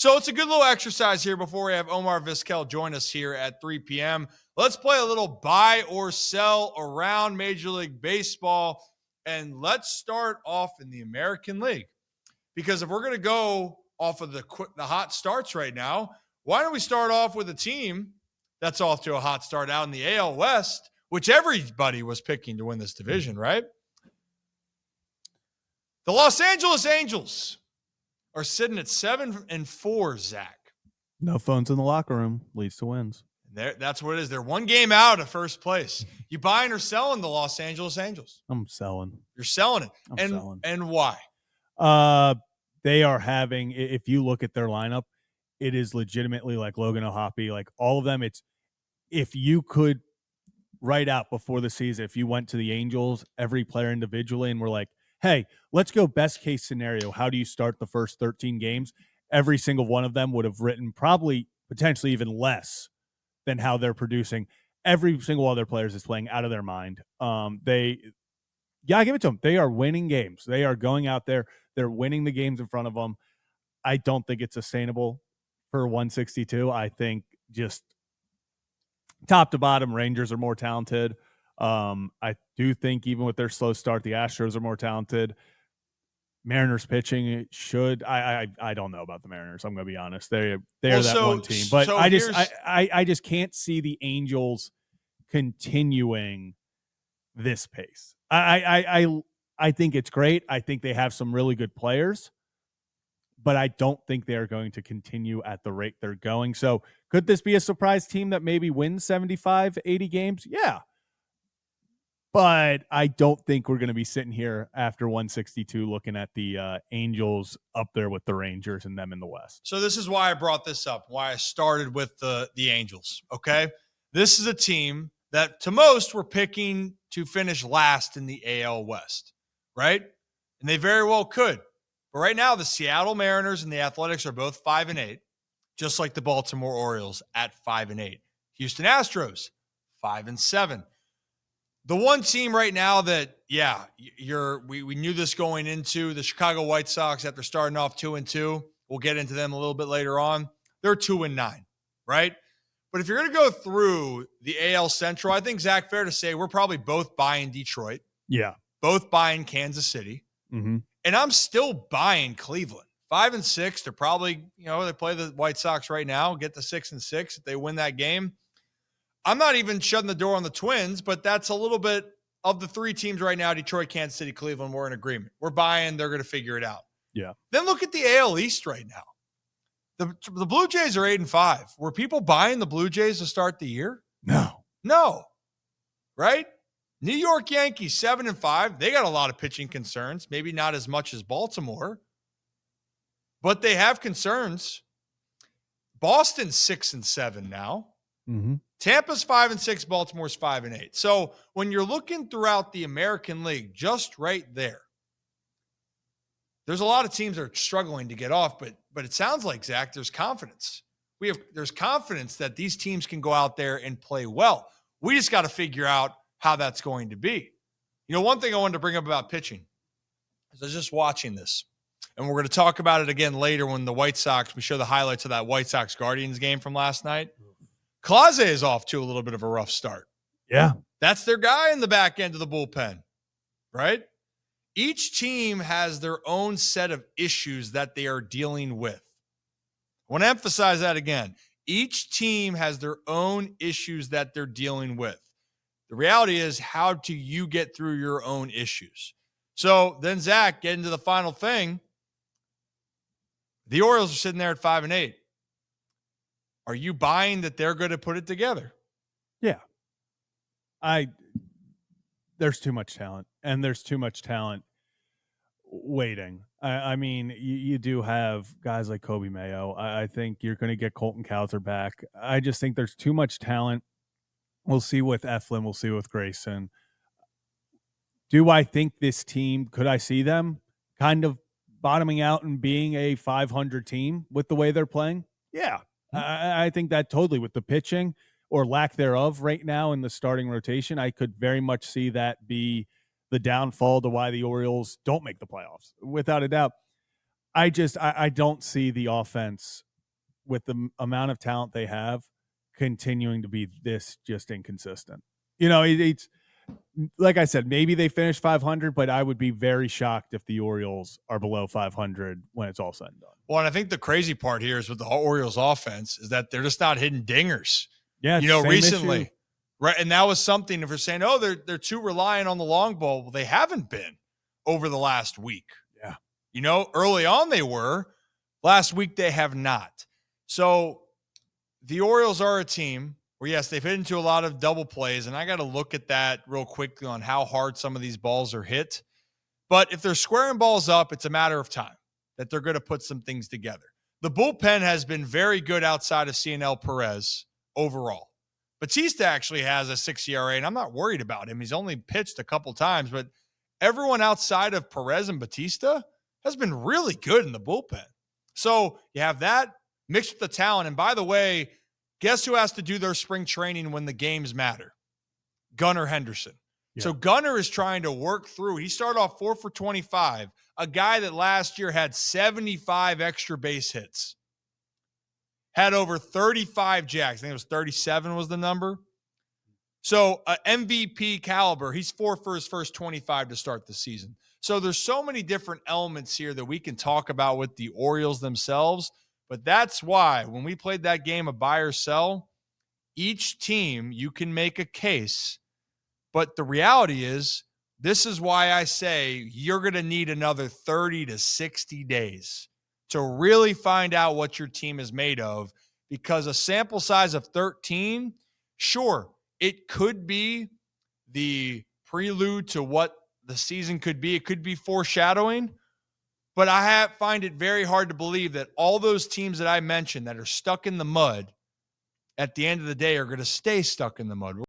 So it's a good little exercise here before we have Omar Vizquel join us here at 3 p.m. Let's play a little buy or sell around Major League Baseball. And let's start off in the American League. Because if we're going to go off of the hot starts right now, why don't we start off with a team that's off to a hot start out in the AL West, which everybody was picking to win this division, right? The Los Angeles Angels are sitting at 7-4, Zach. No phones in the locker room leads to wins. That's what it is. They're one game out of first place. You buying or selling the Los Angeles Angels? I'm selling. You're selling it. I'm selling. And why? They are having, if you look at their lineup, it is legitimately like Logan O'Hoppe, like all of them. It's, if you could write out before the season, if you went to the Angels, every player individually, and we're like, hey, let's go best case scenario. How do you start the first 13 games? Every single one of them would have written probably potentially even less than how they're producing. Every single one of their players is playing out of their mind. I give it to them. They are winning games. They are going out there. They're winning the games in front of them. I don't think it's sustainable for 162. I think just top to bottom, Rangers are more talented. I do think even with their slow start, the Astros are more talented. Mariners pitching should. I don't know about the Mariners. I'm going to be honest. They're that one team, but I just can't see the Angels continuing this pace. I think it's great. I think they have some really good players, but I don't think they're going to continue at the rate they're going. So could this be a surprise team that maybe wins 75, 80 games? Yeah. But I don't think we're going to be sitting here after 162 looking at the Angels up there with the Rangers and them in the West. So this is why I brought this up, why I started with the Angels, okay? This is a team that to most we're picking to finish last in the AL West, right? And they very well could. But right now, the Seattle Mariners and the Athletics are both 5-8, just like the Baltimore Orioles at 5-8. Houston Astros, 5-7. The one team right now that, we knew this going into the Chicago White Sox after starting off 2-2. We'll get into them a little bit later on. They're 2-9, right? But if you're going to go through the AL Central, I think, Zach, fair to say we're probably both buying Detroit. Yeah. Both buying Kansas City. Mm-hmm. And I'm still buying Cleveland. 5-6. They're probably, they play the White Sox right now, get to 6-6 if they win that game. I'm not even shutting the door on the Twins, but that's a little bit of the three teams right now, Detroit, Kansas City, Cleveland, we're in agreement. We're buying. They're going to figure it out. Yeah. Then look at the AL East right now. The Blue Jays are 8-5. Were people buying the Blue Jays to start the year? No. Right? New York Yankees, 7-5. They got a lot of pitching concerns. Maybe not as much as Baltimore, but they have concerns. Boston's 6-7 now. Mm-hmm. Tampa's 5-6, Baltimore's 5-8. So when you're looking throughout the American League, just right there's a lot of teams that are struggling to get off, but it sounds like, Zach, there's confidence. There's confidence that these teams can go out there and play well. We just got to figure out how that's going to be. One thing I wanted to bring up about pitching is I was just watching this, and we're going to talk about it again later when the White Sox, we show the highlights of that White Sox Guardians game from last night. Clase is off to a little bit of a rough start. Yeah. That's their guy in the back end of the bullpen, right? Each team has their own set of issues that they are dealing with. I want to emphasize that again. Each team has their own issues that they're dealing with. The reality is, how do you get through your own issues? So then, Zach, get into the final thing. The Orioles are sitting there at 5-8. Are you buying that they're going to put it together? Yeah. There's too much talent, and there's too much talent waiting. I mean, you do have guys like Kobe Mayo. I think you're going to get Colton Cowser back. I just think there's too much talent. We'll see with Eflin. We'll see with Grayson. Do I think this team, could I see them kind of bottoming out and being a 500 team with the way they're playing? Yeah. I think that totally, with the pitching or lack thereof right now in the starting rotation, I could very much see that be the downfall to why the Orioles don't make the playoffs, without a doubt. I don't see the offense with the amount of talent they have, continuing to be this just inconsistent. You know, it's like I said, maybe they finish 500, but I would be very shocked if the Orioles are below 500 when it's all said and done. Well, and I think the crazy part here is with the Orioles offense is that they're just not hitting dingers. Yeah, you know, recently. Issue. Right. And that was something if we're saying, oh, they're too reliant on the long ball. Well, they haven't been over the last week. Yeah. You know, early on they were. Last week they have not. So the Orioles are a team where, yes, they've hit into a lot of double plays, and I got to look at that real quickly on how hard some of these balls are hit. But if they're squaring balls up, it's a matter of time that they're going to put some things together. The bullpen has been very good outside of CNL Perez overall. Batista actually has a 6 ERA, and I'm not worried about him. He's only pitched a couple times, but everyone outside of Perez and Batista has been really good in the bullpen. So you have that mixed with the talent. And by the way, guess who has to do their spring training when the games matter? Gunnar Henderson. Yeah. So Gunnar is trying to work through. He started off 4 for 25, a guy that last year had 75 extra base hits, had over 35 jacks. I think it was 37 was the number. So MVP caliber, he's 4 for his first 25 to start the season. So there's so many different elements here that we can talk about with the Orioles themselves. But that's why when we played that game of buy or sell, each team you can make a case. But the reality is, this is why I say you're going to need another 30 to 60 days to really find out what your team is made of, because a sample size of 13, sure, it could be the prelude to what the season could be. It could be foreshadowing, but I find it very hard to believe that all those teams that I mentioned that are stuck in the mud at the end of the day are going to stay stuck in the mud.